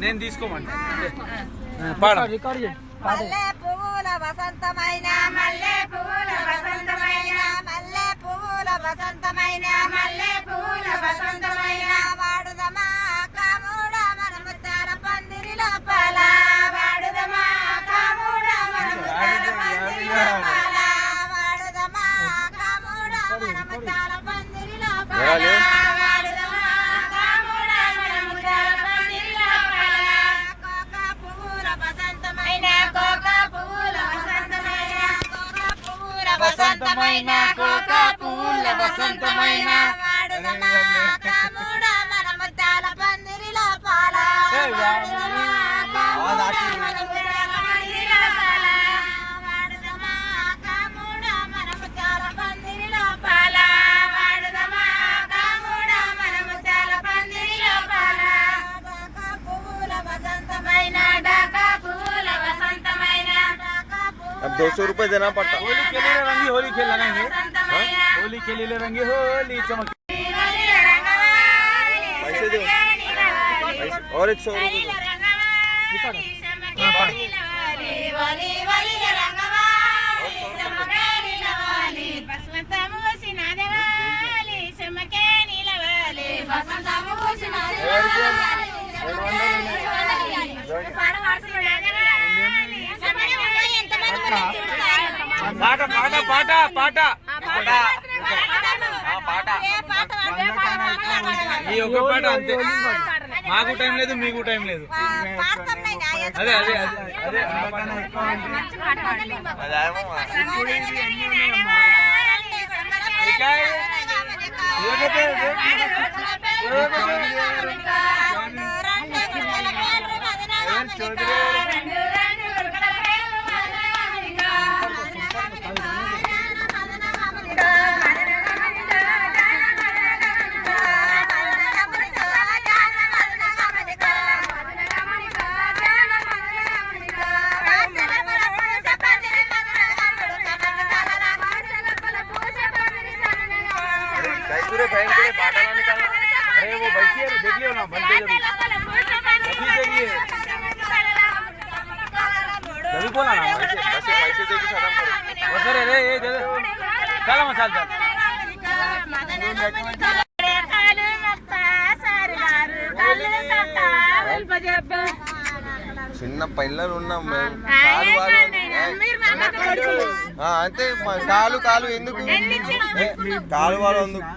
నేను తీసుకోమండి మల్లె పువ్వుల వసంతమైన మల్లె పువ్వుల వసంతమైన మల్లె పువ్వుల వసంతమైన మల్లె పువ్వుల వసంతమైన వాడుదమా కాముడ మన ముత్యాల పందిరి లోపల వాడుదమా కాముడ మన ముత్యాల పందిరి లోపల వాడుదమా కాముడ మన ముత్యాల పందిరి లోపల వాడుదమా కాముడ మన ముత్యాల పందిరి లోపల కోక పువ్వుల వసంతమైన కోక పువ్వుల వసంతమైన కోక పువ్వుల వసంతమైన కోక పువ్వుల వసంతమైన వాడుదమా కాముడ మన ముత్యాల పందిరి లోపల వాడుదమా కాముడ మన ముత్యాల పందిరి లోపల వాడుదమా కాముడ మన ముత్యాల పందిరి లోపల వాడుదమా కాముడ మన ముత్యాల పందిరి లోపల డాకా పువ్వుల వసంతమైన డాకా పువ్వుల వసంతమైన డాకా अब 200 रुपए देना पड़ता। होली के लिए रंगी होली खेल लगाएंगे। होली के लिए रंगी होली चमक पैसे दो और 100 रुपए పాట పాట పాట పాట ఈ ఒక పాట అంతే మాకు టైం లేదు మీకు టైం లేదు అదే అదే అదే अरे वो बैठिए देख लियो ना बनते जरूर जल्दी बोला ना पैसे दे के खत्म करो। सर अरे ये दे चल मसाल चल చిన్న పిల్లలు ఉన్నాం మేము కాలు అంతే కాలు ఎందుకు కాలు వాళ్ళు ఎందుకు